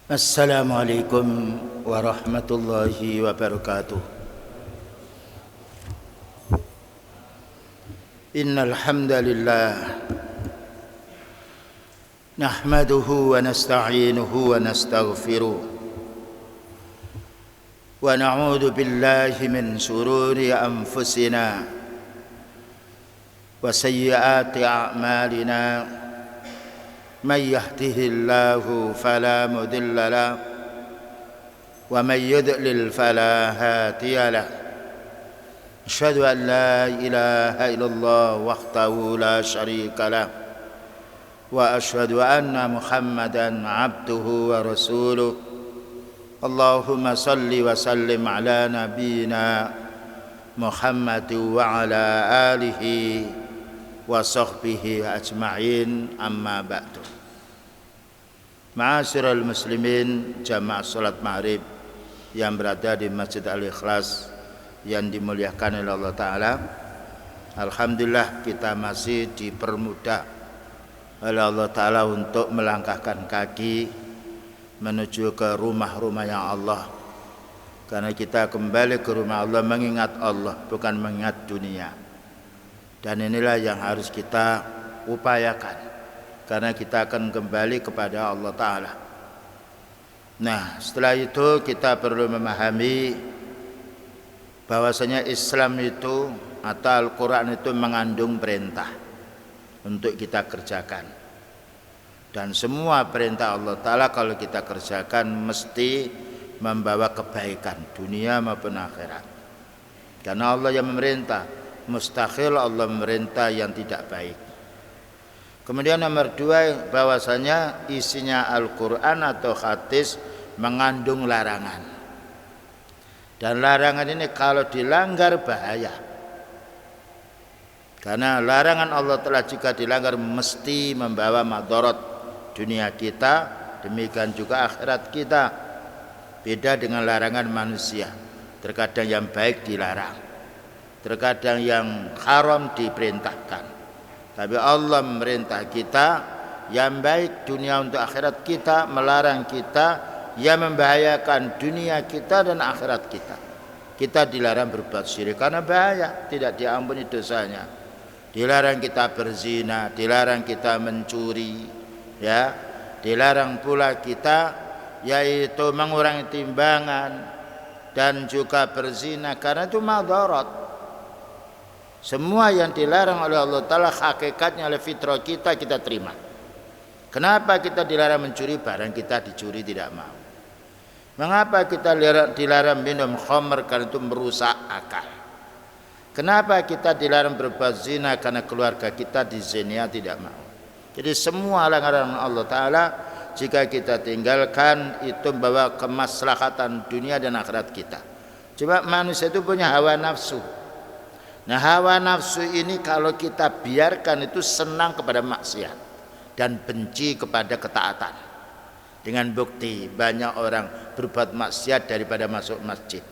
Assalamualaikum warahmatullahi wabarakatuh. Innal hamdalillah nahmaduhu wa nasta'inuhu wa nastaghfiruh wa na'udzu billahi min shururi anfusina wa sayyiati a'malina. من يهده الله فلا مضل له ومن يضلل فلا هادي له أشهد أن لا إله إلا الله وحده لا شريك له وأشهد أن محمدا عبده ورسوله اللهم صل وسلم على نبينا محمد وعلى آله وصحبه أجمعين أما بعد. Ma'asyiral muslimin, jamaah salat maghrib yang berada di Masjid Al-Ikhlas yang dimuliakan oleh Allah Ta'ala. Alhamdulillah kita masih dipermudah oleh Allah Ta'ala untuk melangkahkan kaki menuju ke rumah-rumahnya Allah. Karena kita kembali ke rumah Allah mengingat Allah, bukan mengingat dunia. Dan inilah yang harus kita upayakan, karena kita akan kembali kepada Allah Ta'ala. Nah, setelah itu kita perlu memahami bahwasanya Islam itu atau Al-Quran itu mengandung perintah untuk kita kerjakan. Dan semua perintah Allah Ta'ala kalau kita kerjakan mesti membawa kebaikan dunia maupun akhirat. Karena Allah yang memerintah, mustahil Allah memerintah yang tidak baik. Kemudian nomor dua, bahwasanya isinya Al-Quran atau hadis mengandung larangan. Dan larangan ini kalau dilanggar bahaya. Karena larangan Allah telah jika dilanggar mesti membawa madarat dunia kita, demikian juga akhirat kita. Beda dengan larangan manusia. Terkadang yang baik dilarang, terkadang yang haram diperintahkan. Tapi Allah memerintah kita yang baik dunia untuk akhirat kita, melarang kita yang membahayakan dunia kita dan akhirat kita. Kita dilarang berbuat syirik karena bahaya, tidak diampuni dosanya. Dilarang kita berzina, dilarang kita mencuri, ya. Dilarang pula kita yaitu mengurangi timbangan dan juga berzina karena itu madarat. Semua yang dilarang oleh Allah Ta'ala hakikatnya oleh fitrah kita terima. Kenapa kita dilarang mencuri? Barang kita dicuri tidak mau. Mengapa kita dilarang minum khamr? Karena itu merusak akal. Kenapa kita dilarang berbuat zina? Karena keluarga kita dizina tidak mau. Jadi semua larangan Allah Ta'ala jika kita tinggalkan itu membawa kemaslahatan dunia dan akhirat kita. Coba manusia itu punya hawa nafsu. Nah, hawa nafsu ini kalau kita biarkan itu senang kepada maksiat dan benci kepada ketaatan. Dengan bukti banyak orang berbuat maksiat daripada masuk masjid.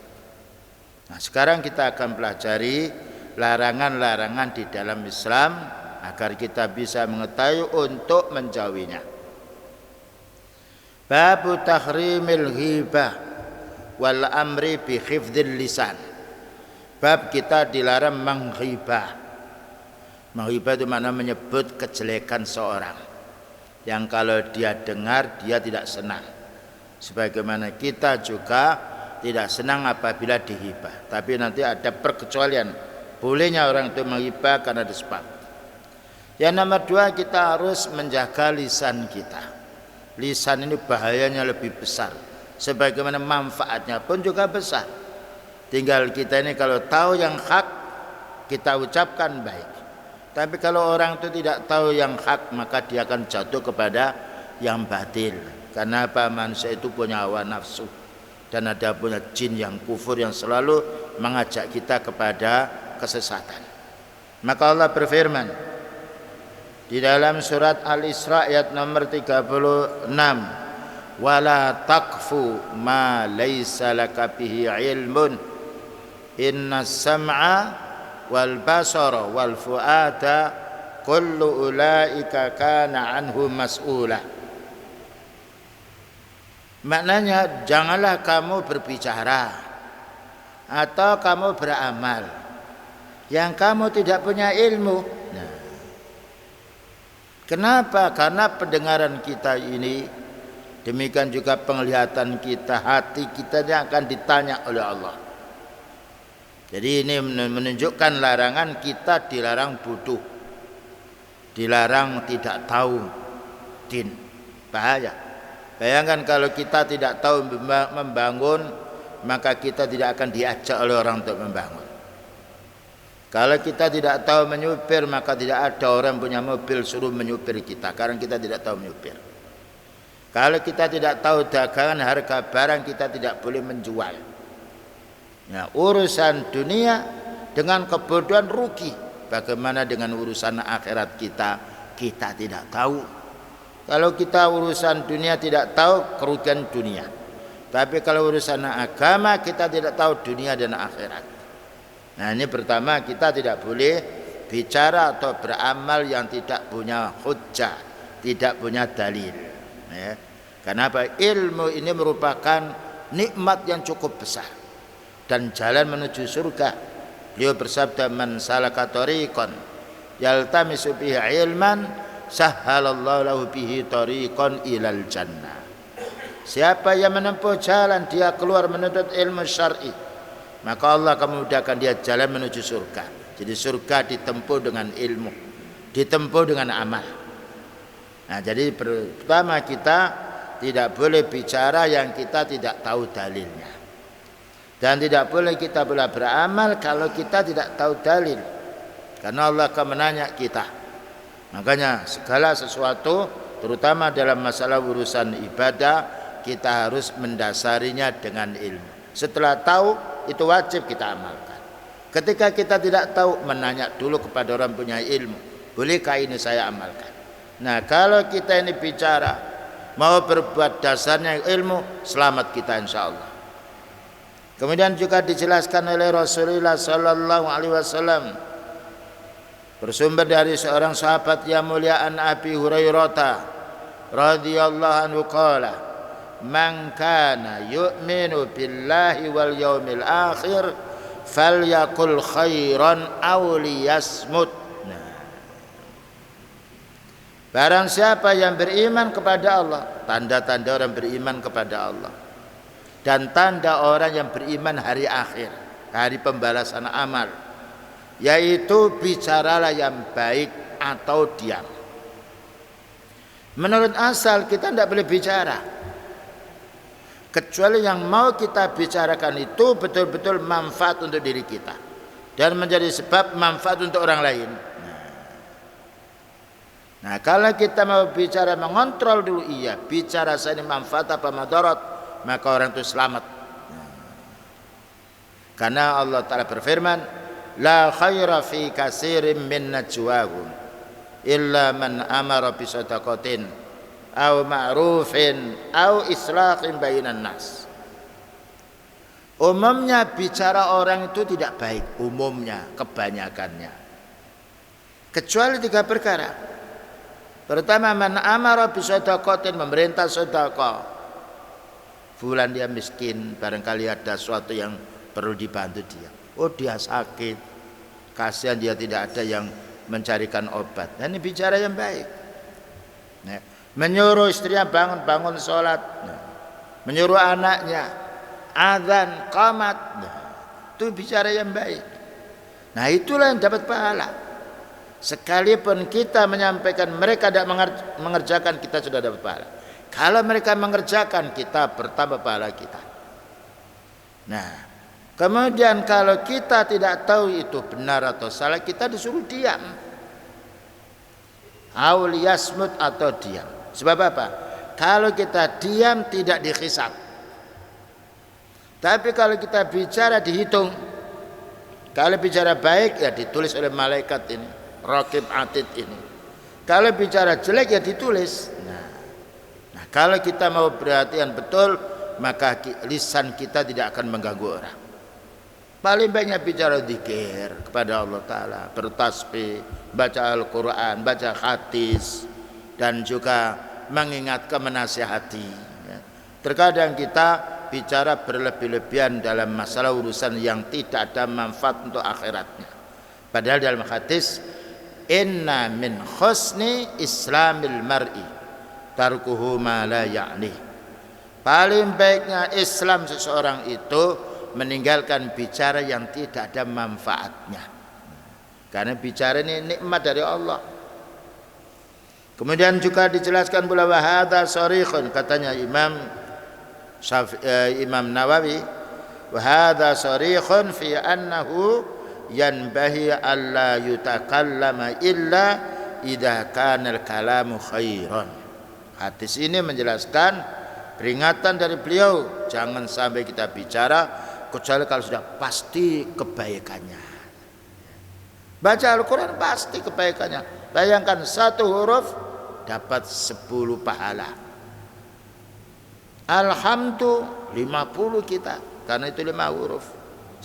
Nah, sekarang kita akan pelajari larangan-larangan di dalam Islam agar kita bisa mengetahui untuk menjauhinya. Babu tahrimil ghibah wal amri bi hifdzil lisan. Bab kita dilarang menghibah. Menghibah itu makna menyebut kejelekan seorang yang kalau dia dengar dia tidak senang. Sebagaimana kita juga tidak senang apabila dihibah. Tapi nanti ada perkecualian. Bolehnya orang itu menghibah karena ada sebab. Yang nomor dua, kita harus menjaga lisan kita. Lisan ini bahayanya lebih besar. Sebagaimana manfaatnya pun juga besar. Tinggal kita ini kalau tahu yang hak kita ucapkan baik. Tapi kalau orang itu tidak tahu yang hak maka dia akan jatuh kepada yang batil. Karena apa? Manusia itu punya hawa nafsu dan ada punya jin yang kufur yang selalu mengajak kita kepada kesesatan. Maka Allah berfirman di dalam surat Al-Isra ayat nomor 36, wala taqfu ma laysa laka bihi ilmun inna sam'a wal basara wal fu'ada kullu ulaika kana anhu mas'ula. Maknanya janganlah kamu berbicara atau kamu beramal yang kamu tidak punya ilmu. Nah, kenapa? Karena pendengaran kita ini, demikian juga penglihatan kita, hati kita yang akan ditanya oleh Allah. Jadi ini menunjukkan larangan kita, dilarang bodoh, dilarang tidak tahu din. Bahaya. Bayangkan kalau kita tidak tahu membangun, maka kita tidak akan diajak oleh orang untuk membangun. Kalau kita tidak tahu menyupir, maka tidak ada orang punya mobil suruh menyupir kita, karena kita tidak tahu menyupir. Kalau kita tidak tahu dagangan, harga barang, kita tidak boleh menjual. Nah, urusan dunia dengan kebodohan rugi. Bagaimana dengan urusan akhirat kita? Kita tidak tahu. Kalau kita urusan dunia tidak tahu, kerugian dunia. Tapi kalau urusan agama, kita tidak tahu dunia dan akhirat. Nah, ini pertama, kita tidak boleh bicara atau beramal yang tidak punya hujjah, tidak punya dalil. Ya. Kenapa? Ilmu ini merupakan nikmat yang cukup besar dan jalan menuju surga. Beliau bersabda, man salaka tariqan yaltamisu bihi ilman sahhalallahu lahu bihi tariqan ilal jannah. Siapa yang menempuh jalan, dia keluar menuntut ilmu syar'i, maka Allah akan memudahkan dia jalan menuju surga. Jadi surga ditempuh dengan ilmu, ditempuh dengan amal. Nah, jadi pertama, kita tidak boleh bicara yang kita tidak tahu dalilnya, dan tidak boleh kita beramal kalau kita tidak tahu dalil, karena Allah akan menanya kita. Makanya segala sesuatu, terutama dalam masalah urusan ibadah, kita harus mendasarinya dengan ilmu. Setelah tahu, itu wajib kita amalkan. Ketika kita tidak tahu, menanya dulu kepada orang punya ilmu, bolehkah ini saya amalkan? Nah, kalau kita ini bicara mau berbuat dasarnya ilmu, selamat kita insya Allah. Kemudian juga dijelaskan oleh Rasulullah sallallahu alaihi wasallam, bersumber dari seorang sahabat yang mulia, an Abi Hurairah radhiyallahu anhu qala, man kana yu'minu billahi wal yaumil akhir falyakul khairan aw liyasmut. Barang siapa yang beriman kepada Allah, tanda-tanda orang beriman kepada Allah, dan tanda orang yang beriman hari akhir, hari pembalasan amal, yaitu bicaralah yang baik atau diam. Menurut asal kita tidak boleh bicara, kecuali yang mau kita bicarakan itu betul-betul manfaat untuk diri kita dan menjadi sebab manfaat untuk orang lain. Nah, kalau kita mau bicara, mengontrol dulu, iya bicara saya ini manfaat apa madarat, maka orang itu selamat. Karena Allah Ta'ala berfirman, la khaira fi katsirin min najwahum illa man amara bi shadaqatin aw ma'rufin aw islahin bainan nas. Umumnya bicara orang itu tidak baik, umumnya, kebanyakannya, kecuali 3 perkara. Pertama, man amara bi shadaqatin, memerintah sedekah. Fulan dia miskin, barangkali ada sesuatu yang perlu dibantu dia. Oh, dia sakit, kasihan dia tidak ada yang mencarikan obat. Nah, ini bicara yang baik. Nah, menyuruh istrinya bangun sholat, nah, menyuruh anaknya azan, qamat, nah, itu bicara yang baik. Nah, itulah yang dapat pahala. Sekalipun kita menyampaikan, mereka tidak mengerjakan, kita sudah dapat pahala. Kalau mereka mengerjakan, kita bertambah pahala kita. Nah, kemudian kalau kita tidak tahu itu benar atau salah, kita disuruh diam. Aul yasmut, atau diam. Sebab apa? Kalau kita diam tidak dihisab. Tapi kalau kita bicara dihitung. Kalau bicara baik ya ditulis oleh malaikat ini, Raqib Atid ini. Kalau bicara jelek ya ditulis. Nah, kalau kita mau perhatian betul, maka lisan kita tidak akan mengganggu orang. Paling banyak bicara zikir kepada Allah Ta'ala, bertasbih, baca Al-Quran, baca hadis, dan juga mengingatkan, menasihati, ya. Terkadang kita bicara berlebih-lebihan dalam masalah urusan yang tidak ada manfaat untuk akhiratnya. Padahal dalam hadis, inna min husni islamil mar'i tarkuhu ma la ya'ni. Paling baiknya Islam seseorang itu meninggalkan bicara yang tidak ada manfaatnya. Karena bicara ini nikmat dari Allah. Kemudian juga dijelaskan pula wahada sharikhun, katanya Imam Nawawi, wahada sharikhun fi annahu yanbahi alla yutakallama illa idza kana al-kalamu khairan. Hadis ini menjelaskan peringatan dari beliau, jangan sampai kita bicara kecuali kalau sudah pasti kebaikannya. Baca Al-Quran pasti kebaikannya. Bayangkan satu huruf dapat 10 pahala. Alhamdulillah 50 kita, karena itu 5 huruf.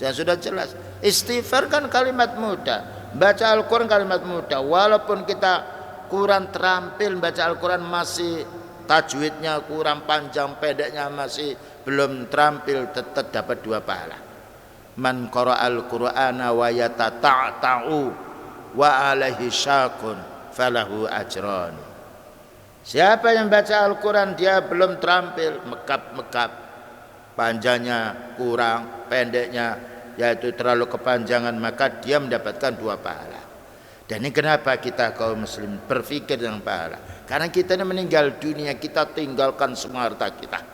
Yang sudah jelas. Istighfar kan kalimat mudah, baca Al-Quran kalimat mudah. Walaupun kita kurang terampil baca Al-Quran, masih tajwidnya kurang, panjang pendeknya masih belum terampil, tetap dapat 2 pahala. Man qara'al Qur'ana wa yatata'u wa alaihi syakun falahu ajran. Siapa yang baca Al-Quran dia belum terampil, mekap-mekap, panjangnya kurang, pendeknya yaitu terlalu kepanjangan, maka dia mendapatkan 2 pahala. Dan ini kenapa kita kaum muslim berpikir dengan pahala? Karena kita ini meninggal dunia, kita tinggalkan semua harta kita.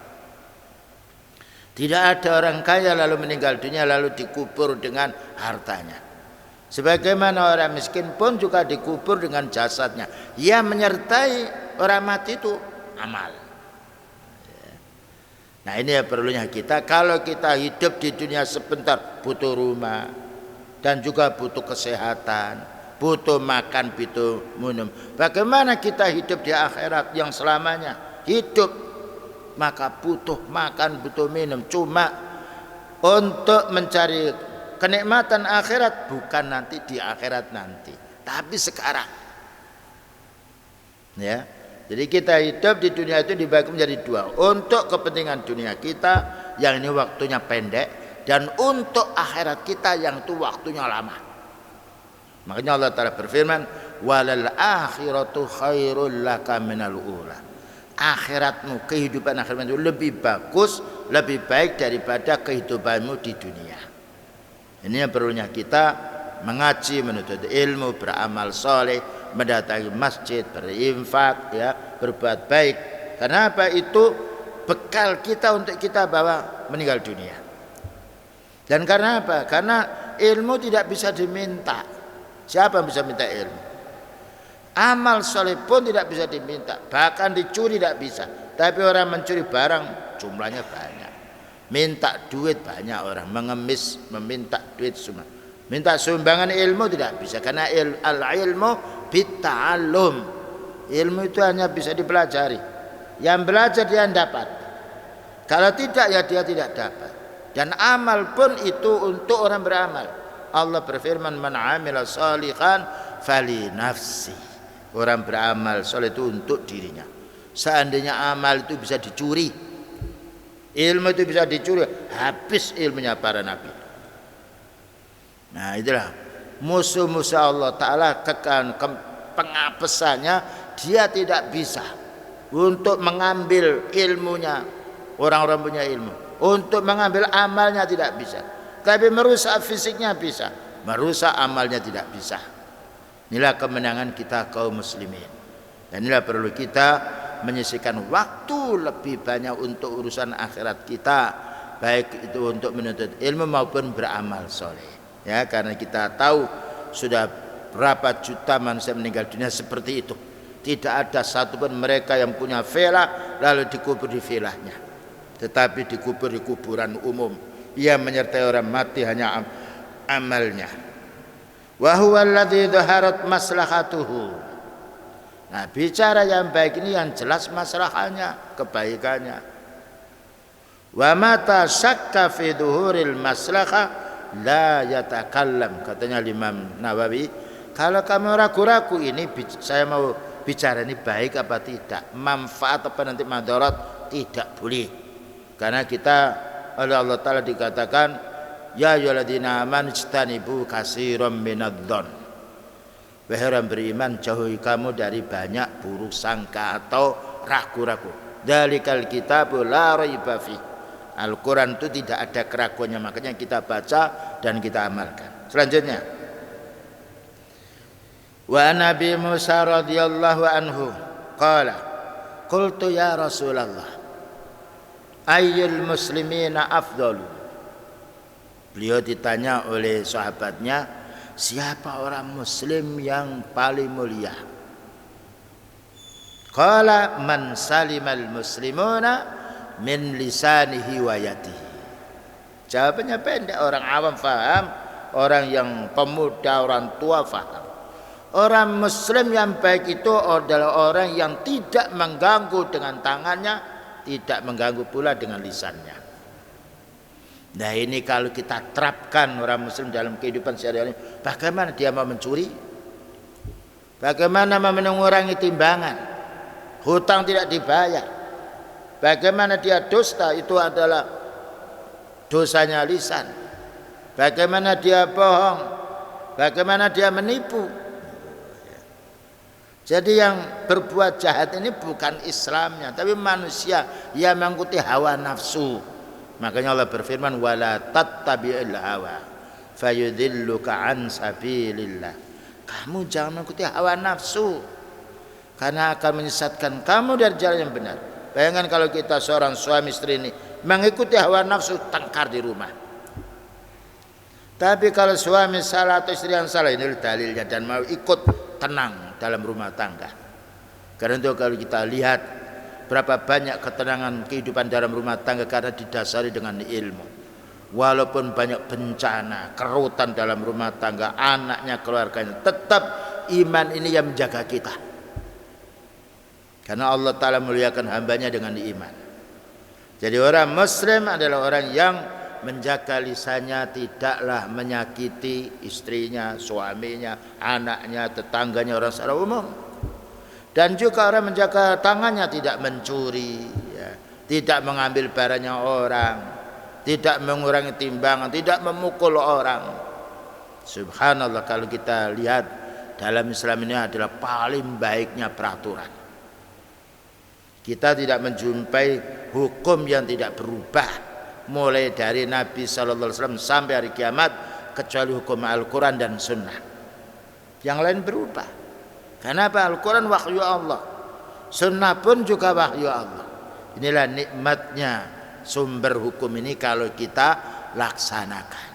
Tidak ada orang kaya lalu meninggal dunia lalu dikubur dengan hartanya. Sebagaimana orang miskin pun juga dikubur dengan jasadnya. Ia menyertai orang mati itu amal. Nah ini ya perlunya kita. Kalau kita hidup di dunia sebentar, butuh rumah dan juga butuh kesehatan, butuh makan, butuh minum. Bagaimana kita hidup di akhirat yang selamanya? Hidup maka butuh makan, butuh minum. Cuma untuk mencari kenikmatan akhirat bukan nanti di akhirat nanti, tapi sekarang. Ya. Jadi kita hidup di dunia itu dibagi menjadi 2. Untuk kepentingan dunia kita yang ini waktunya pendek, dan untuk akhirat kita yang itu waktunya lama. Makanya Allah Ta'ala berfirman, walal akhiratu khairul laka minal ula. Akhiratmu, kehidupan akhirat itu lebih bagus, lebih baik daripada kehidupanmu di dunia. Ini yang perlunya kita mengaji, menuntut ilmu, beramal soleh, mendatangi masjid, berinfak, ya, berbuat baik. Karena apa? Itu bekal kita untuk kita bawa meninggal dunia. Dan karena apa? Karena ilmu tidak bisa diminta. Siapa yang bisa minta ilmu? Amal soleh pun tidak bisa diminta, bahkan dicuri tidak bisa. Tapi orang mencuri barang jumlahnya banyak. Minta duit banyak orang, mengemis, meminta duit semua. Minta sumbangan ilmu tidak bisa, karena al-ilmu bitta'allum. Ilmu itu hanya bisa dipelajari. Yang belajar dia dapat. Kalau tidak ya dia tidak dapat. Dan amal pun itu untuk orang beramal. Allah berfirman, man 'amila shalihan fali nafsi. Orang beramal soleh itu untuk dirinya. Seandainya amal itu bisa dicuri, ilmu itu bisa dicuri, habis ilmunya para nabi. Nah itulah musuh-musuh Allah Ta'ala, pengapesannya dia tidak bisa untuk mengambil ilmunya. Orang-orang punya ilmu untuk mengambil amalnya tidak bisa, tapi merusak fisiknya bisa, merusak amalnya tidak bisa. Inilah kemenangan kita kaum muslimin. Dan inilah perlu kita menyisihkan waktu lebih banyak untuk urusan akhirat kita, baik itu untuk menuntut ilmu maupun beramal soleh. Ya, karena kita tahu sudah berapa juta manusia meninggal dunia seperti itu. Tidak ada satupun mereka yang punya villa lalu dikubur di villanya, tetapi dikubur di kuburan umum. Ia menyertai orang mati hanya amalnya. Wa huwa alladzi dhaharat maslahatuhu. Nah, bicara yang baik ini yang jelas masalahnya, kebaikannya. Wa mata syakka fi dhuhuril maslahah la yatakallam, katanya Imam Nawawi. Kalau kamu ragu-ragu ini saya mau bicara ini baik apa tidak, manfaat apa nanti madarat, tidak boleh. Karena kita oleh Allah Ta'ala dikatakan ya ayyuhalladzina amanu ijtanibu katsiran minadh-dhon. Wahai orang beriman, jauhi kamu dari banyak buruk sangka atau ragu-ragu. Dzalikal kitabu la raiba fi. Al-Quran itu tidak ada keraguannya, makanya kita baca dan kita amalkan. Selanjutnya, wa Nabi Musa radhiyallahu anhu qala qultu ya Rasulullah ayyul muslimina afdalu. Beliau ditanya oleh sahabatnya, siapa orang muslim yang paling mulia? Qala man salimal muslimuna min lisanihi wa yadihi. Jawabannya pendek, orang awam faham, orang yang pemuda, orang tua faham. Orang muslim yang baik itu adalah orang yang tidak mengganggu dengan tangannya, tidak mengganggu pula dengan lisannya. Nah ini kalau kita terapkan orang muslim dalam kehidupan sehari-hari, bagaimana dia mau mencuri? Bagaimana mau mengurangi timbangan? Hutang tidak dibayar. Bagaimana dia dusta, itu adalah dosanya lisan. Bagaimana dia bohong? Bagaimana dia menipu? Jadi yang berbuat jahat ini bukan Islamnya, tapi manusia yang mengikuti hawa nafsu. Makanya Allah berfirman wala tattabi'il hawa fayudilluka an sabilillah. Kamu jangan mengikuti hawa nafsu karena akan menyesatkan kamu dari jalan yang benar. Bayangkan kalau kita seorang suami istri ini mengikuti hawa nafsu, tengkar di rumah. Tapi kalau suami salah atau istri yang salah, ini dalilnya, dan mau ikut tenang dalam rumah tangga. Karena itu kalau kita lihat berapa banyak ketenangan kehidupan dalam rumah tangga karena didasari dengan ilmu. Walaupun banyak bencana, kerutan dalam rumah tangga, anaknya, keluarganya, tetap iman ini yang menjaga kita. Karena Allah Ta'ala muliakan hambanya dengan iman. Jadi orang muslim adalah orang yang menjaga lisannya, tidaklah menyakiti istrinya, suaminya, anaknya, tetangganya, orang secara umum. Dan juga orang menjaga tangannya, tidak mencuri, ya, tidak mengambil barangnya orang, tidak mengurangi timbangan, tidak memukul orang. Subhanallah, kalau kita lihat dalam Islam ini adalah paling baiknya peraturan. Kita tidak menjumpai hukum yang tidak berubah mulai dari Nabi SAW sampai hari kiamat kecuali hukum Al-Quran dan Sunnah. Yang lain berubah. Kenapa? Al-Quran wahyu Allah, Sunnah pun juga wahyu Allah. Inilah nikmatnya sumber hukum ini kalau kita laksanakan.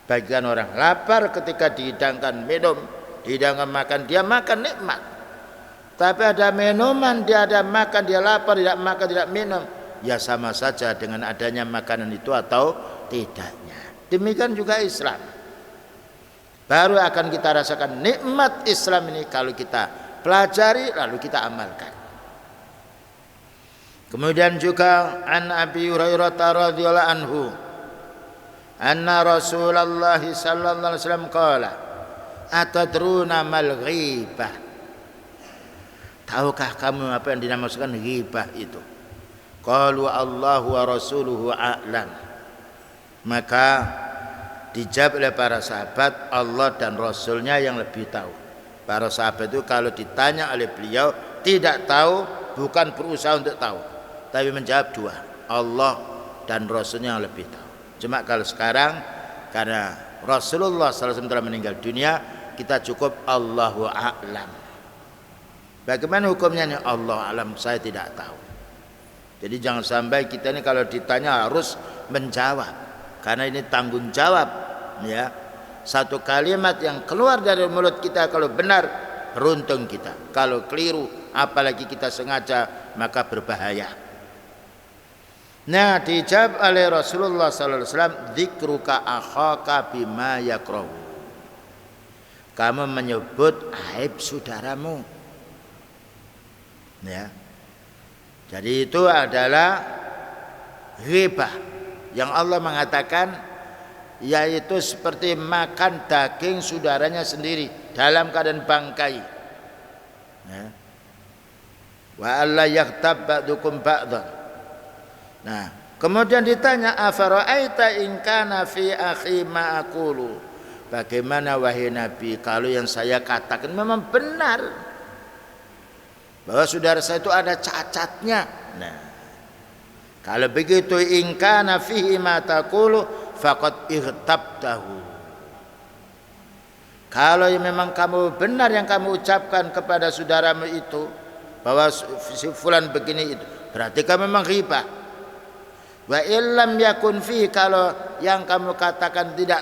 Bagian orang lapar ketika dihidangkan minum, dihidangkan makan, dia makan nikmat. Tapi ada minuman, dia ada makan, dia lapar, tidak makan, tidak minum, ya sama saja dengan adanya makanan itu atau tidaknya. Demikian juga Islam. Baru akan kita rasakan nikmat Islam ini kalau kita pelajari lalu kita amalkan. Kemudian juga an Abi Hurairah radhiyallahu anhu anna Rasulullah sallallahu alaihi wasallam qala atadruna mal ghibah. Tahukah kamu apa yang dinamakan ghibah itu? Qalu Allahu wa rasuluhu a'lam. Maka dijawab oleh para sahabat, Allah dan Rasulnya yang lebih tahu. Para sahabat itu kalau ditanya oleh beliau tidak tahu, bukan berusaha untuk tahu, tapi menjawab dua, Allah dan Rasulnya yang lebih tahu. Cuma kalau sekarang karena Rasulullah SAW telah meninggal dunia, kita cukup Allahu a'lam. Bagaimana hukumnya ini? Allah alam, saya tidak tahu. Jadi jangan sampai kita ini kalau ditanya harus menjawab, karena ini tanggung jawab, ya. Satu kalimat yang keluar dari mulut kita kalau benar, beruntung kita. Kalau keliru, apalagi kita sengaja, maka berbahaya. Nah, dijawab oleh Rasulullah SAW, dzikruka akhaka bima yakrahu. Kamu menyebut aib saudaramu. Ya. Jadi itu adalah ghibah yang Allah mengatakan, yaitu seperti makan daging saudaranya sendiri dalam keadaan bangkai. Ya. Wa alla yaghtab ba'dukum ba'dhan. Nah, Kemudian ditanya, afara'aita in kana fi akhi ma aqulu. Bagaimana wahai Nabi kalau yang saya katakan memang benar, bahwa saudara saya itu ada cacatnya. Nah, kalau begitu in kana fihi ma taqulu faqad ightabtahu. Kalau memang kamu benar yang kamu ucapkan kepada saudaramu itu, bahwa si fulan begini itu, berarti kamu memang ghibah. Wa illam yakun fi, kalau yang kamu katakan tidak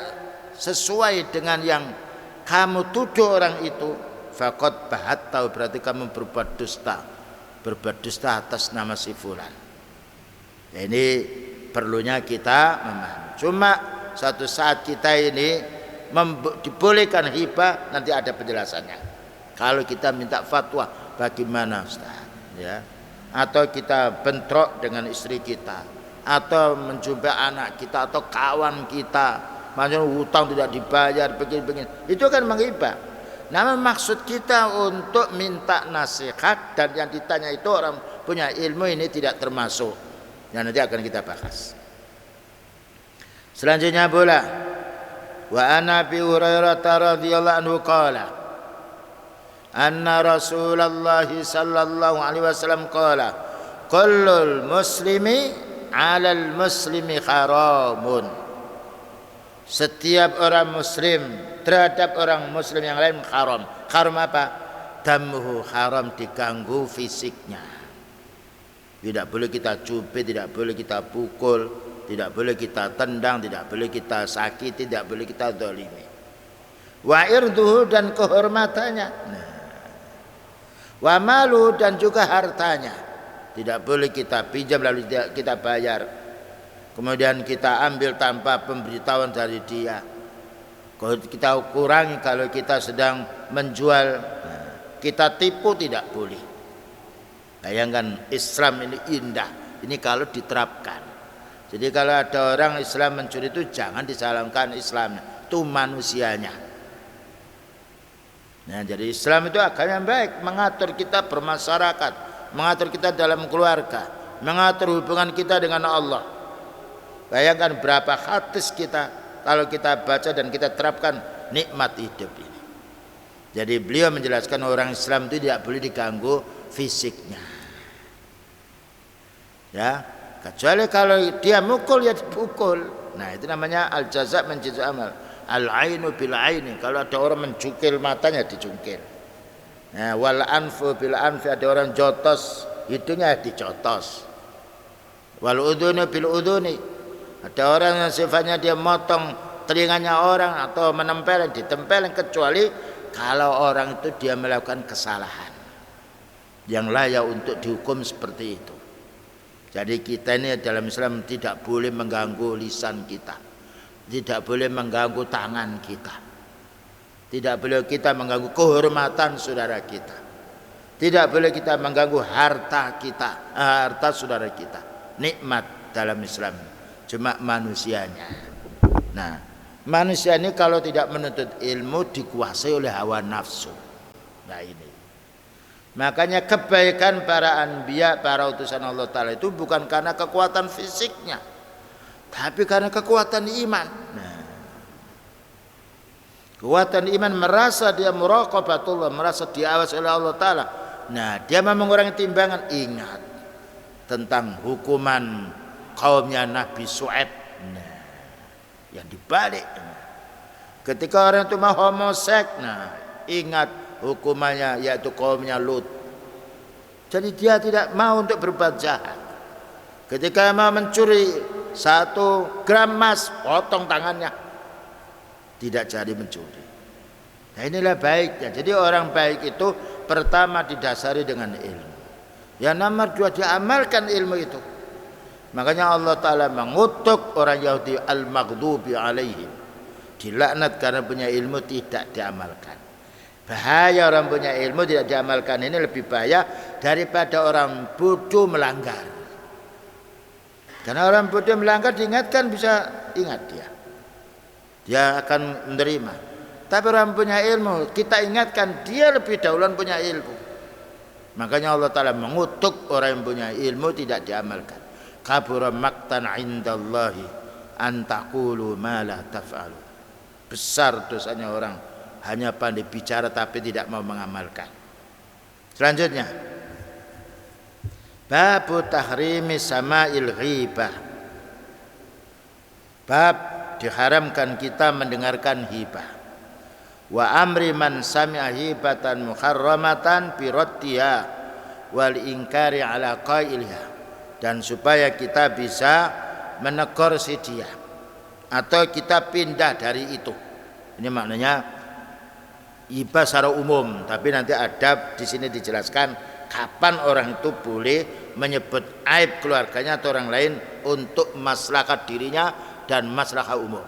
sesuai dengan yang kamu tuduh orang itu, faqad bahattau, berarti kamu berbuat dusta atas nama si fulan. Ini perlunya kita memahami. Cuma suatu saat kita ini dibolehkan hibah, nanti ada penjelasannya. Kalau kita minta fatwa, bagaimana Ustaz? Ya, atau kita bentrok dengan istri kita, atau menjumpai anak kita atau kawan kita, maksudnya hutang tidak dibayar begini-begini, itu kan menghibah. Namun maksud kita untuk minta nasihat, dan yang ditanya itu orang punya ilmu, ini tidak termasuk. Yang nanti akan kita bahas. Selanjutnya pula, wa ana bi Hurairah radhiyallahu anhu qala anna Rasulullah sallallahu alaihi wasallam qala kullul muslimi 'alal muslimi haramun. Setiap orang muslim terhadap orang muslim yang lain haram. Haram apa? Damuhu, haram diganggu fisiknya. Tidak boleh kita cubit, tidak boleh kita pukul, tidak boleh kita tendang, tidak boleh kita sakiti, tidak boleh kita zalimi. Wa irduhu, dan kehormatannya. Nah. Wa malu, dan juga hartanya. Tidak boleh kita pinjam lalu kita bayar, kemudian kita ambil tanpa pemberitahuan dari dia. Kalau kita kurangi, kalau kita sedang menjual, kita tipu, tidak boleh. Bayangkan Islam ini indah, ini kalau diterapkan. Jadi kalau ada orang Islam mencuri itu jangan disalahkan Islamnya, itu manusianya. Nah, jadi Islam itu agama yang baik, mengatur kita bermasyarakat, mengatur kita dalam keluarga, mengatur hubungan kita dengan Allah. Bayangkan berapa hadis kita kalau kita baca dan kita terapkan nikmat hidup ini. Jadi beliau menjelaskan orang Islam itu tidak boleh diganggu fisiknya. Ya, kecuali kalau dia mukul ya dipukul. Nah, itu namanya al jaza min jinsil amal. Al ainu bil aini. Kalau ada orang mencungkil matanya dicungkil. Nah, wal anfu bil anfi, ada orang jotos hidungnya dicotos. Wal udhunu bil udhuni, ada orang yang sifatnya dia motong telinganya orang atau menempelin, ditempelin, kecuali kalau orang itu dia melakukan kesalahan yang layak untuk dihukum seperti itu. Jadi kita ini dalam Islam tidak boleh mengganggu lisan kita, tidak boleh mengganggu tangan kita, tidak boleh kita mengganggu kehormatan saudara kita, tidak boleh kita mengganggu harta kita, harta saudara kita. Nikmat dalam Islam cuma manusianya. Nah, manusia ini kalau tidak menuntut ilmu dikuasai oleh hawa nafsu. Nah ini, makanya kebaikan para anbiya, para utusan Allah Ta'ala itu bukan karena kekuatan fisiknya, tapi karena kekuatan iman. Nah, kekuatan iman, merasa dia muraqabatullah, merasa diawasi oleh Allah Ta'ala. Nah, dia mengurangi timbangan. Ingat tentang hukuman kaumnya Nabi Shu'aib. Nah, yang dibalik, ketika orang itu mau homoseks, nah ingat hukumannya yaitu kaumnya Lut. Jadi dia tidak mau untuk berbuat jahat. Ketika mau mencuri 1 gram emas, potong tangannya, tidak jadi mencuri. Nah inilah baiknya. Jadi orang baik itu pertama didasari dengan ilmu, yang nomor 2 diamalkan ilmu itu. Makanya Allah Ta'ala mengutuk orang Yahudi al-maghdubi alaihim, dilaknat karena punya ilmu tidak diamalkan. Bahaya orang punya ilmu tidak diamalkan ini lebih bahaya daripada orang bodoh melanggar. Karena orang bodoh melanggar diingatkan bisa ingat dia akan menerima. Tapi orang punya ilmu kita ingatkan dia lebih dahuluan punya ilmu. Makanya Allah Ta'ala mengutuk orang yang punya ilmu tidak diamalkan. kabura maqtan 'indallahi an taqulu ma la taf'alu. Besar dosanya orang hanya pandai bicara tapi tidak mau mengamalkan. Selanjutnya, babu tahrimi sama'il ghibah. Bab diharamkan kita mendengarkan hibah. Wa amri man sami'a hibatan muharramatan bi raddiha wal inkari ala qailiha, dan supaya kita bisa menegur si dia atau kita pindah dari itu. Ini maknanya hibah secara umum, tapi nanti adab di sini dijelaskan kapan orang itu boleh menyebut aib keluarganya atau orang lain untuk maslahat dirinya dan maslahat umum.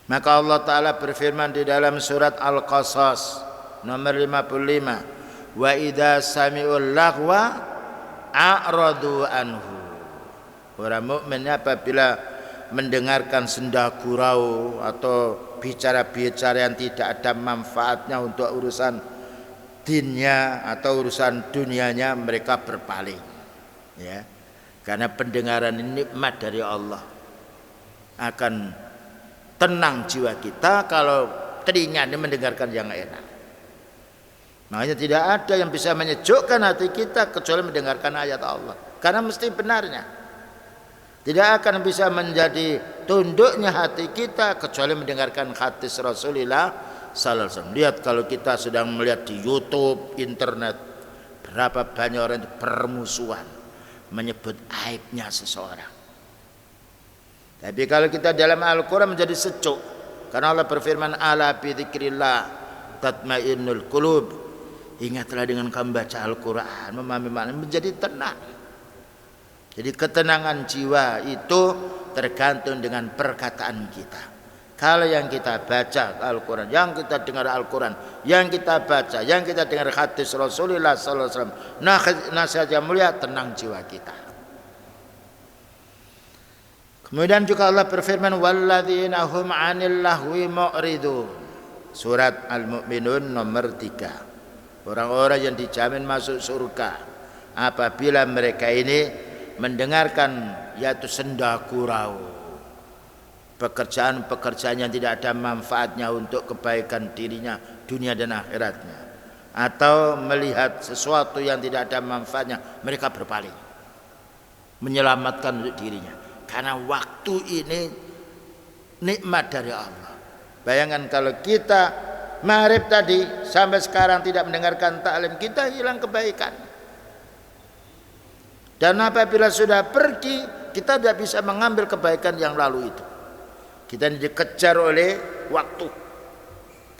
Maka Allah Ta'ala berfirman di dalam surat Al-Qasas nomor 55, wa idza sami'ul laghwa a'radu anhu. Orang mukmin apabila mendengarkan senda gurau atau bicara-bicara yang tidak ada manfaatnya untuk urusan dinnya atau urusan dunianya, mereka berpaling, ya. Karena pendengaran ini nikmat dari Allah. Akan tenang jiwa kita kalau telinga ini mendengarkan yang enak. Makanya tidak ada yang bisa menyejukkan hati kita kecuali mendengarkan ayat Allah, karena mesti benarnya. Tidak akan bisa menjadi tunduknya hati kita kecuali mendengarkan hadis Rasulullah sallallahu alaihi wasallam. Lihat kalau kita sedang melihat di YouTube, internet, berapa banyak orang itu permusuhan menyebut aibnya seseorang. Tapi kalau kita dalam Al-Quran menjadi sejuk, karena Allah berfirman, ala bi dzikrillah tatmainnul qulub. Ingatlah dengan kamu baca Al-Quran, memahami makna, menjadi tenang. Jadi ketenangan jiwa itu tergantung dengan perkataan kita. Kalau yang kita baca Al-Quran, yang kita dengar Al-Quran, yang kita baca, yang kita dengar hadis Rasulullah sallallahu alaihi wasallam, nasihat yang mulia, tenang jiwa kita. Kemudian juga Allah berfirman, walladzina hum 'anil lahwi mu'ridun. Surat Al-Mu'minun nomor 3. Orang-orang yang dijamin masuk surga apabila mereka ini mendengarkan yaitu senda gurau, pekerjaan-pekerjaan yang tidak ada manfaatnya untuk kebaikan dirinya dunia dan akhiratnya, atau melihat sesuatu yang tidak ada manfaatnya, mereka berpaling, menyelamatkan untuk dirinya. Karena waktu ini nikmat dari Allah. Bayangkan kalau kita maghrib tadi sampai sekarang tidak mendengarkan taklim, kita hilang kebaikan. Dan apabila sudah pergi, kita tidak bisa mengambil kebaikan yang lalu itu. Kita dikejar oleh waktu.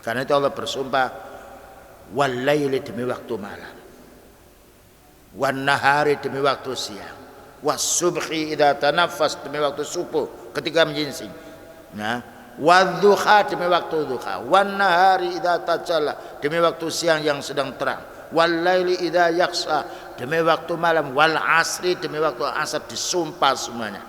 Karena itu Allah bersumpah, wal laili demi waktu malam, wan nahari demi waktu siang, was subhi idza tanaffas demi waktu subuh ketika menyingsing. Nah, wadzuha demi waktu duha, wan nahari idza tajalla demi waktu siang yang sedang terang, wal laili idza yakhsha demi waktu malam, wal asri demi waktu asar, disumpah semuanya.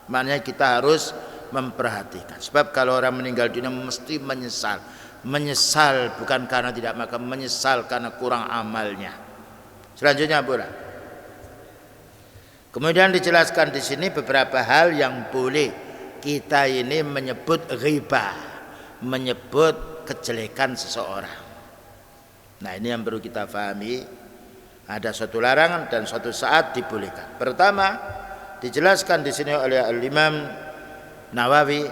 Maknanya kita harus memperhatikan. Sebab kalau orang meninggal dunia mesti menyesal. Menyesal bukan karena tidak makan, menyesal karena kurang amalnya. Selanjutnya pula, kemudian dijelaskan di sini beberapa hal yang boleh kita ini menyebut ghibah, menyebut kejelekan seseorang. Nah, ini yang perlu kita pahami. Ada suatu larangan dan suatu saat dibolehkan. Pertama, dijelaskan di sini oleh Al-Imam Nawawi,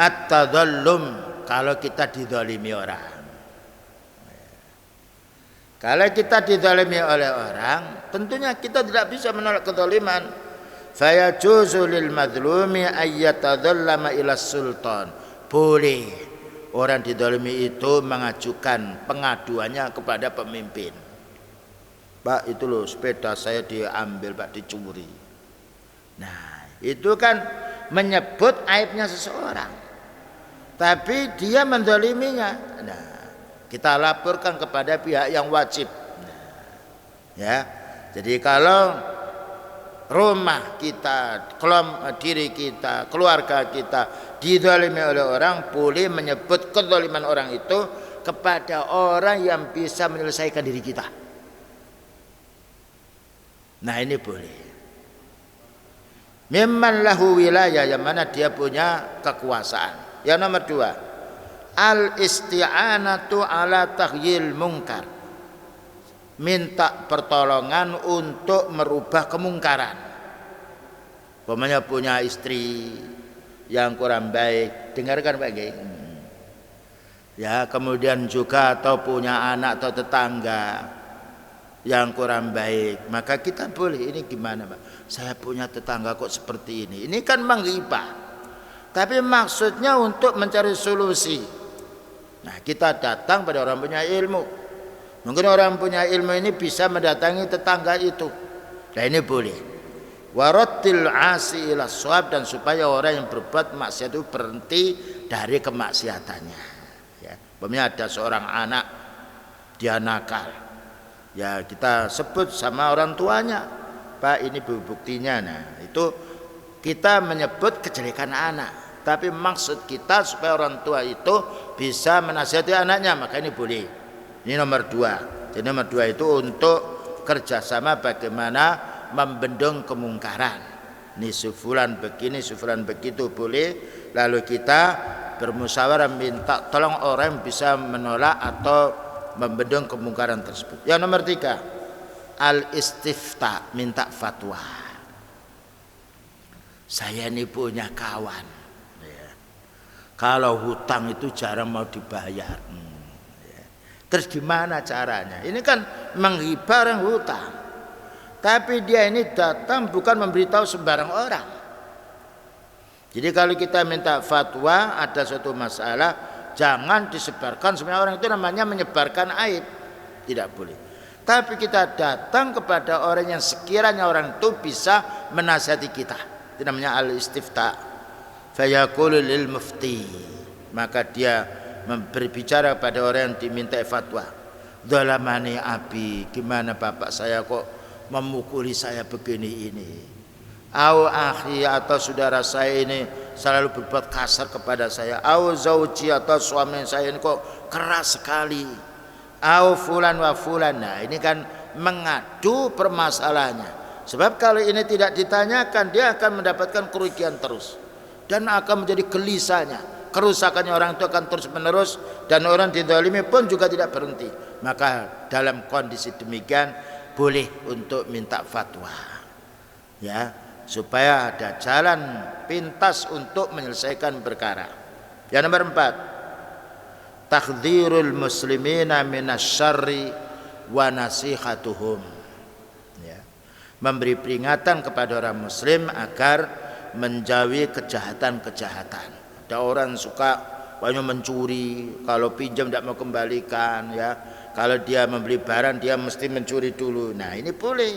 at-tadallum, kalau kita dizalimi orang. Kalau kita dizalimi oleh orang, tentunya kita tidak bisa menolak kezaliman. Fayajuzu lil madlumi ayyatadallama ila sultan. Boleh orang dizalimi itu mengajukan pengaduannya kepada pemimpin. Pak, itu loh sepeda saya diambil, Pak, dicuri. Nah, itu kan menyebut aibnya seseorang, tapi dia menzaliminya. Nah, kita laporkan kepada pihak yang wajib. Nah, ya, jadi kalau rumah kita, diri kita, keluarga kita dizalimi oleh orang, boleh menyebut kezaliman orang itu kepada orang yang bisa menyelesaikan diri kita. Nah, ini boleh. Mimman lahu wilayah, yang mana dia punya kekuasaan. Yang nomor 2, al isti'anatu ala taghyil munkar, minta pertolongan untuk merubah kemungkaran. Umpamanya punya istri yang kurang baik, dengarkan Pak Kiai. Ya, kemudian juga atau punya anak atau tetangga yang kurang baik, maka kita boleh, ini gimana Pak? Saya punya tetangga kok seperti ini. Ini kan menghibah, tapi maksudnya untuk mencari solusi. Nah, kita datang pada orang punya ilmu. Mungkin orang punya ilmu ini bisa mendatangi tetangga itu. Nah, ini boleh. Warattil asi ila shawab, dan supaya orang yang berbuat maksiat itu berhenti dari kemaksiatannya. Ya, umpamanya ada seorang anak dia nakal. Ya, kita sebut sama orang tuanya, Pak, ini buktinya. Nah, itu kita menyebut kejelekan anak, tapi maksud kita supaya orang tua itu bisa menasihati anaknya, maka ini boleh. Ini nomor 2. Jadi nomor 2 itu untuk kerjasama bagaimana membendung kemungkaran. Ini sufulan begini, sufulan begitu boleh. Lalu kita bermusyawarah minta tolong orang yang bisa menolak atau membendung kemungkaran tersebut. Yang nomor 3, al istifta, minta fatwa. Saya ini punya kawan, ya, kalau hutang itu jarang mau dibayar. Ya. Terus gimana caranya? Ini kan menghibah orang hutang, tapi dia ini datang bukan memberitahu sembarang orang. Jadi kalau kita minta fatwa ada suatu masalah, jangan disebarkan sebenarnya orang, itu namanya menyebarkan aib, tidak boleh. Tapi kita datang kepada orang yang sekiranya orang itu bisa menasihati kita, itu namanya al-istifta. Fayaqulu lil mufti, maka dia berbicara pada orang yang diminta fatwa. Dhalamani abi, gimana bapak saya kok memukuli saya begini ini. Au akhi, atau saudara saya ini selalu berbuat kasar kepada saya. Au zauji, atau suami saya ini kok keras sekali. Au fulan wa fulan. Nah, ini kan mengadu permasalahannya. Sebab kalau ini tidak ditanyakan, dia akan mendapatkan kerugian terus dan akan menjadi gelisahnya. Kerusakannya orang itu akan terus menerus, dan orang dizalimi pun juga tidak berhenti. Maka dalam kondisi demikian boleh untuk minta fatwa, ya, supaya ada jalan pintas untuk menyelesaikan perkara. Yang nomor 4, takdzirul muslimina minasyarri wa nasihatuhum, ya, memberi peringatan kepada orang muslim agar menjauhi kejahatan-kejahatan. Ada orang suka banyak mencuri, kalau pinjam tidak mau kembalikan, ya, kalau dia membeli barang dia mesti mencuri dulu. Nah, ini boleh.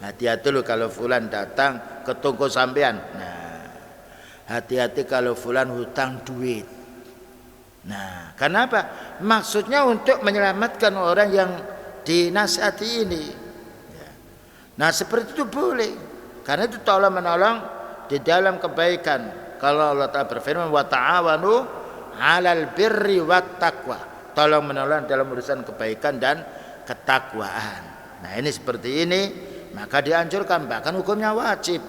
Hati-hati loh kalau fulan datang ke toko sampean. Nah, hati-hati kalau fulan hutang duit. Nah, kenapa? Maksudnya untuk menyelamatkan orang yang dinasihati ini. Ya. Nah, seperti itu boleh. Karena itu tolong menolong di dalam kebaikan. Kalau Allah Ta'ala berfirman, wa ta'awanu 'alal birri wat taqwa, tolong menolong dalam urusan kebaikan dan ketakwaan. Nah, ini seperti ini, maka dianjurkan, bahkan hukumnya wajib,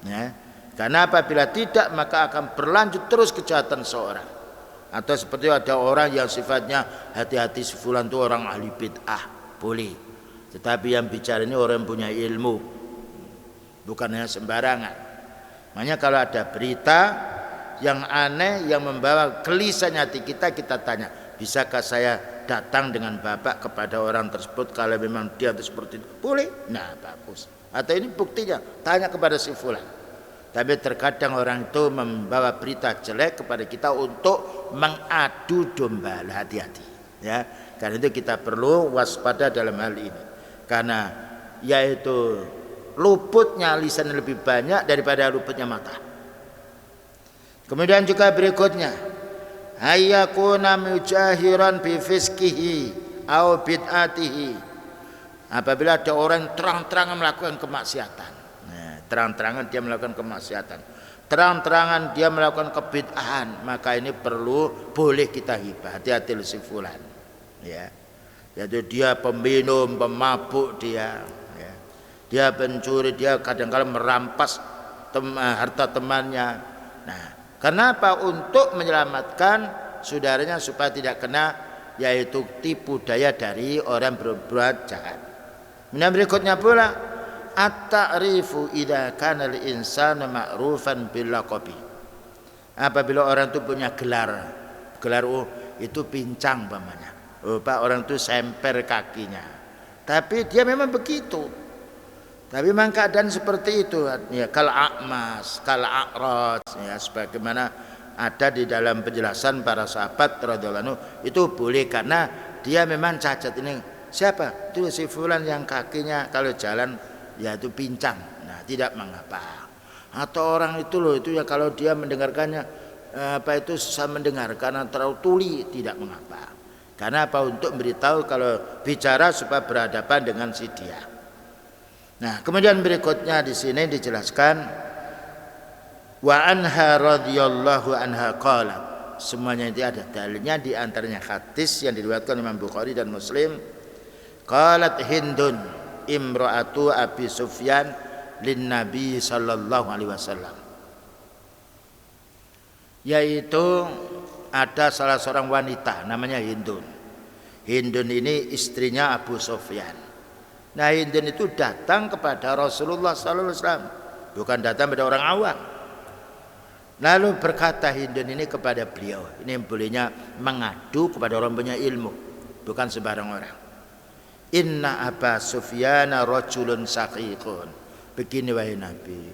ya. Karena apabila tidak maka akan berlanjut terus kejahatan seorang. Atau seperti ada orang yang sifatnya hati-hati, si fulan itu orang ahli bid'ah, boleh. Tetapi yang bicara ini orang yang punya ilmu, bukan hanya sembarangan. Makanya kalau ada berita yang aneh yang membawa gelisahnya hati kita, kita tanya, bisakah saya datang dengan bapak kepada orang tersebut kalau memang dia seperti itu? Boleh. Nah, bagus. Atau ini buktinya, tanya kepada si fulan. Tapi terkadang orang itu membawa berita jelek kepada kita untuk mengadu domba. Hati-hati, ya. Karena itu kita perlu waspada dalam hal ini. Karena yaitu luputnya lisan lebih banyak daripada luputnya mata. Kemudian juga berikutnya, hayyakuna mujahiran bi fiskihi au bid'atihi. Apabila ada orang terang-terangan melakukan kemaksiatan, nah, terang-terangan dia melakukan kemaksiatan, terang-terangan dia melakukan kebid'ahan, maka ini boleh kita hibah. Hati-hati si fulan, ya. Yaitu dia peminum, pemabuk dia, ya. Dia pencuri, dia kadang-kadang merampas harta temannya. Nah, kenapa? Untuk menyelamatkan saudaranya supaya tidak kena yaitu tipu daya dari orang berbuat jahat. Kemudian berikutnya pula at-ta'rifu idza kana al-insanu ma'rufan bil laqabi. Apabila orang itu punya gelar itu pincang pamannya. Pak orang itu semper kakinya. Tapi dia memang begitu. Tapi memang keadaan seperti itu ya, kal a'mas, kal a'raj ya, sebagaimana ada di dalam penjelasan para sahabat radhiyallahu anhu, itu boleh karena dia memang cacat. Ini siapa? Itu si fulan yang kakinya kalau jalan ya itu pincang. Nah, tidak mengapa. Atau orang itu loh, itu ya kalau dia mendengarkannya itu susah mendengar karena terlalu tuli, tidak mengapa. Karena apa? Untuk memberitahu kalau bicara supaya berhadapan dengan si dia. Nah, kemudian berikutnya di sini dijelaskan wa anha radhiyallahu anha qalat. Semuanya itu ada dalilnya, di antaranya hadis yang diriwayatkan Imam Bukhari dan Muslim. Qalat Hindun imra'atu Abi Sufyan lin Nabi sallallahu alaihi wasallam. Yaitu ada salah seorang wanita namanya Hindun. Hindun ini istrinya Abu Sufyan. Nah, Hindun itu datang kepada Rasulullah sallallahu alaihi wasallam, bukan datang pada orang awam. Lalu berkata Hindun ini kepada beliau, ini bolehnya mengadu kepada orang punya ilmu, bukan sembarang orang. Inna Aba Sufyan rajulun saqiqun. Begini wahai Nabi,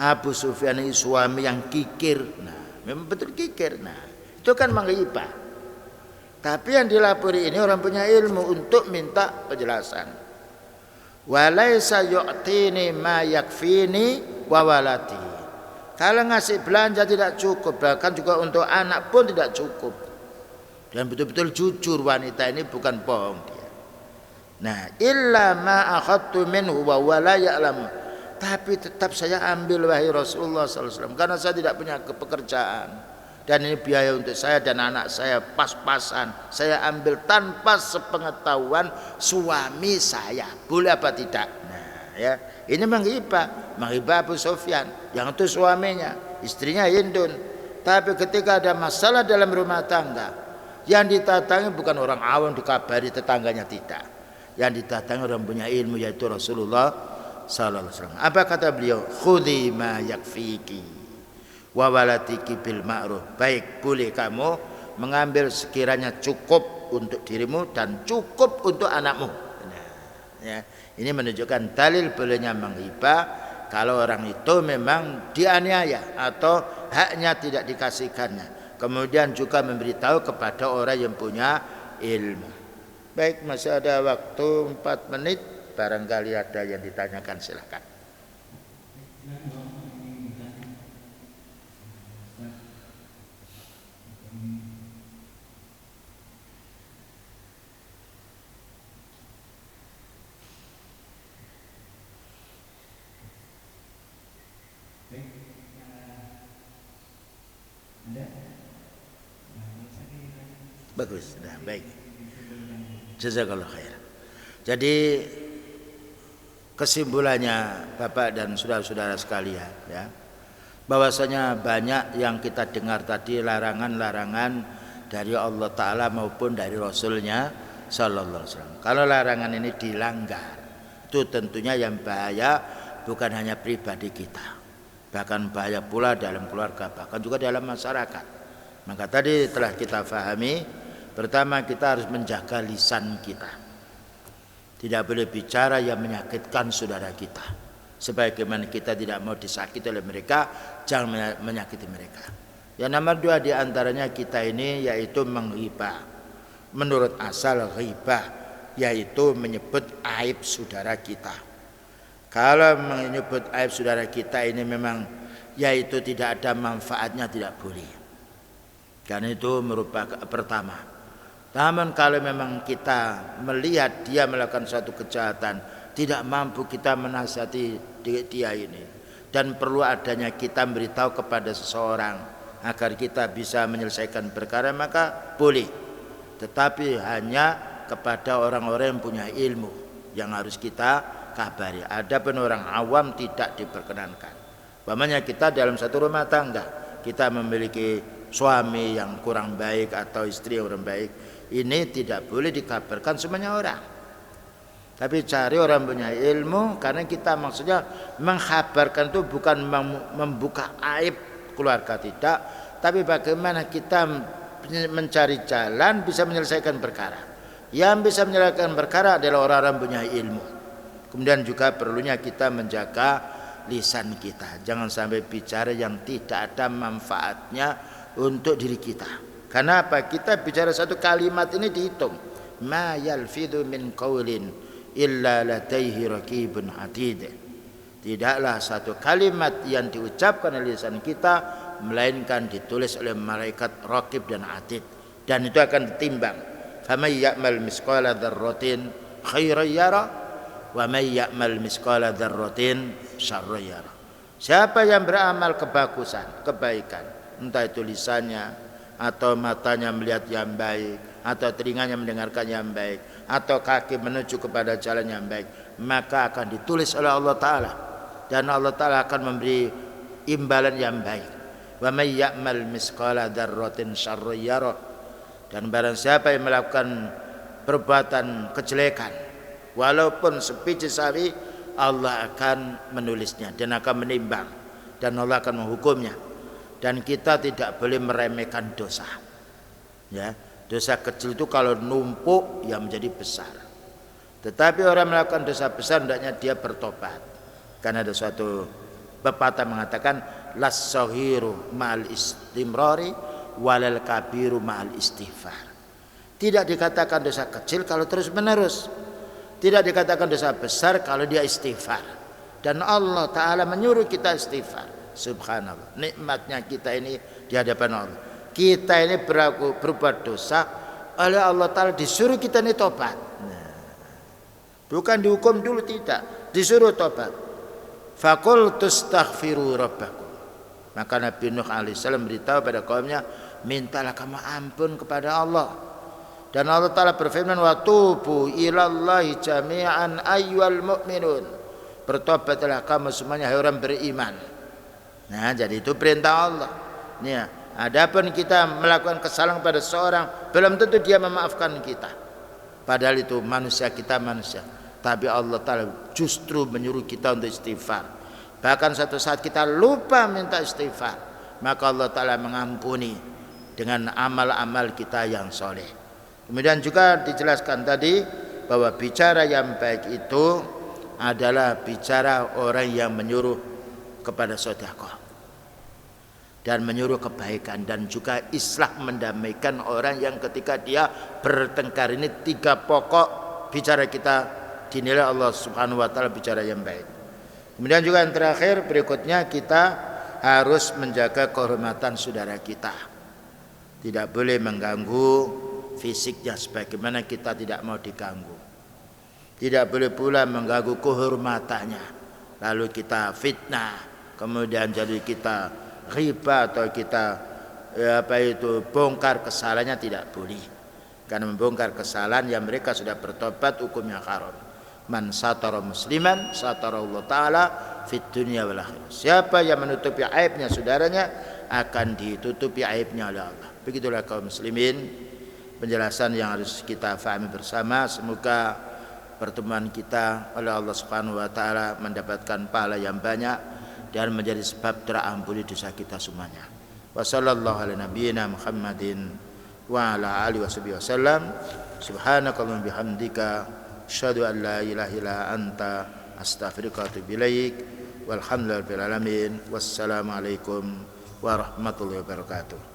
Abu Sufyan ini suami yang kikir. Nah, memang betul kikir. Nah, itu kan menghibah. Tapi yang dilapori ini orang punya ilmu untuk minta penjelasan. Walaisa yu'tini ma yakfini wa walati. Kalau ngasih belanja tidak cukup, bahkan juga untuk anak pun tidak cukup. Dan betul-betul jujur wanita ini, bukan bohong dia. Nah, illa ma akhadtu minhu wa la ya'lamu. Tapi tetap saya ambil wahai Rasulullah sallallahu alaihi wasallam karena saya tidak punya pekerjaan. Dan ini biaya untuk saya dan anak saya pas-pasan. Saya ambil tanpa sepengetahuan suami saya. Boleh apa tidak? Nah, ya, ini menghibah Abu Sufyan, yang itu suaminya, istrinya Hindun. Tapi ketika ada masalah dalam rumah tangga, yang ditatangi bukan orang awam dikabari tetangganya, tidak. Yang ditatangi orang punya ilmu, yaitu Rasulullah sallallahu alaihi wasallam. Apa kata beliau? Khudhi ma yakfiki wa walatiki bil ma'ruf. Baik, boleh kamu mengambil sekiranya cukup untuk dirimu dan cukup untuk anakmu. Nah, ya, ini menunjukkan dalil bolehnya menghibah kalau orang itu memang dianiaya atau haknya tidak dikasihkannya. Kemudian juga memberitahu kepada orang yang punya ilmu. Baik, masih ada waktu 4 menit. Barangkali ada yang ditanyakan, silakan. Bagus, nah, baik. Jazakallah khair. Jadi kesimpulannya Bapak dan saudara-saudara sekalian, ya, bahwasanya banyak yang kita dengar tadi larangan-larangan dari Allah Ta'ala maupun dari Rasulnya sallallahu alaihi wasallam. Kalau larangan ini dilanggar, itu tentunya yang bahaya bukan hanya pribadi kita, bahkan bahaya pula dalam keluarga, bahkan juga dalam masyarakat. Maka tadi telah kita fahami, pertama kita harus menjaga lisan kita. Tidak boleh bicara yang menyakitkan saudara kita. Sebagaimana kita tidak mau disakiti oleh mereka, jangan menyakiti mereka. Yang nomor 2 diantaranya kita ini yaitu menghibah. Menurut asal ghibah yaitu menyebut aib saudara kita. Kalau menyebut aib saudara kita ini memang yaitu tidak ada manfaatnya, tidak boleh. Karena itu merupakan pertama. Namun kalau memang kita melihat dia melakukan suatu kejahatan, tidak mampu kita menasihati dia ini, dan perlu adanya kita memberitahu kepada seseorang agar kita bisa menyelesaikan perkara, maka boleh. Tetapi hanya kepada orang-orang yang punya ilmu yang harus kita kabari. Adapun orang awam tidak diperkenankan. Umpamanya kita dalam satu rumah tangga, kita memiliki suami yang kurang baik atau istri yang kurang baik, ini tidak boleh dikabarkan semuanya orang. Tapi cari orang punya ilmu, karena kita maksudnya mengkhabarkan itu bukan membuka aib keluarga, tidak, tapi bagaimana kita mencari jalan bisa menyelesaikan perkara. Yang bisa menyelesaikan perkara adalah orang-orang punya ilmu. Kemudian juga perlunya kita menjaga lisan kita, jangan sampai bicara yang tidak ada manfaatnya untuk diri kita. Karena apa? Kita bicara satu kalimat ini dihitung. Ma yalfidhu min qaulin illa ladaihi raqibun atid. Tidaklah satu kalimat yang diucapkan oleh lisan kita melainkan ditulis oleh malaikat raqib dan atid, dan itu akan ditimbang. Faman ya'mal misqala dzarratin khairan yara wa man ya'mal misqala dzarratin syarran yara. Siapa yang beramal kebagusan, kebaikan, entah itu lisannya atau matanya melihat yang baik, atau telinganya mendengarkan yang baik, atau kaki menuju kepada jalan yang baik, maka akan ditulis oleh Allah Ta'ala, dan Allah Ta'ala akan memberi imbalan yang baik. Wa may ya'mal misqala dzarratin syarran yara. Dan barang siapa yang melakukan perbuatan kejelekan walaupun sebiji sawi, Allah akan menulisnya dan akan menimbang, dan Allah akan menghukumnya. Dan kita tidak boleh meremehkan dosa. Ya, dosa kecil itu kalau numpuk ya menjadi besar. Tetapi orang melakukan dosa besar hendaknya dia bertobat. Karena ada suatu pepatah mengatakan las-saghiru ma'al istimrari walal kabiru ma'al istighfar. Tidak dikatakan dosa kecil kalau terus menerus, tidak dikatakan dosa besar kalau dia istighfar. Dan Allah Ta'ala menyuruh kita istighfar. Subhanallah, nikmatnya kita ini di hadapan Allah. Kita ini berbuat dosa, oleh Allah Ta'ala disuruh kita ini tobat. Bukan dihukum dulu, tidak, disuruh tobat. Faqul tastaghfiru rabbakum. Maka Nabi Nuh alaihissalam beritahu pada kaumnya, mintalah kamu ampun kepada Allah. Dan Allah Ta'ala berfirman, wa tubu ilallahi jami'an ayyuhal mu'minun. Bertobatlah kamu semuanya hai orang beriman. Nah, jadi itu perintah Allah. Ya, adapun kita melakukan kesalahan pada seorang, belum tentu dia memaafkan kita. Padahal itu manusia, kita manusia. Tapi Allah Ta'ala justru menyuruh kita untuk istighfar. Bahkan satu saat kita lupa minta istighfar, maka Allah Ta'ala mengampuni dengan amal-amal kita yang soleh. Kemudian juga dijelaskan tadi bahwa bicara yang baik itu adalah bicara orang yang menyuruh kepada sedekah dan menyuruh kebaikan, dan juga islah, mendamaikan orang yang ketika dia bertengkar. Ini 3 pokok bicara kita dinilai Allah Subhanahu wa Ta'ala bicara yang baik. Kemudian juga yang terakhir berikutnya, kita harus menjaga kehormatan saudara kita. Tidak boleh mengganggu fisiknya sebagaimana kita tidak mau diganggu. Tidak boleh pula mengganggu kehormatannya, lalu kita fitnah, kemudian jadi kita riba atau kita bongkar kesalahannya, tidak boleh. Karena membongkar kesalahan yang mereka sudah bertobat hukumnya haram. Man satara musliman satara Allah Ta'ala fid dunya wal akhirah. Siapa yang menutupi aibnya saudaranya akan ditutupi aibnya oleh Allah. Begitulah kaum muslimin penjelasan yang harus kita fahami bersama. Semoga pertemuan kita oleh Allah Subhanahu wa Ta'ala mendapatkan pahala yang banyak dan menjadi sebab terampuni dosa kita semuanya. Wa sallallahu ala nabiyyina Muhammadin wa ala alihi wasallam. Subhanakallahumma bihamdika asyhadu an la ilaha illa anta astaghfiruka wa atubu ilaik. Walhamdulillahirabbil alamin. Wassalamu alaikum warahmatullahi wabarakatuh.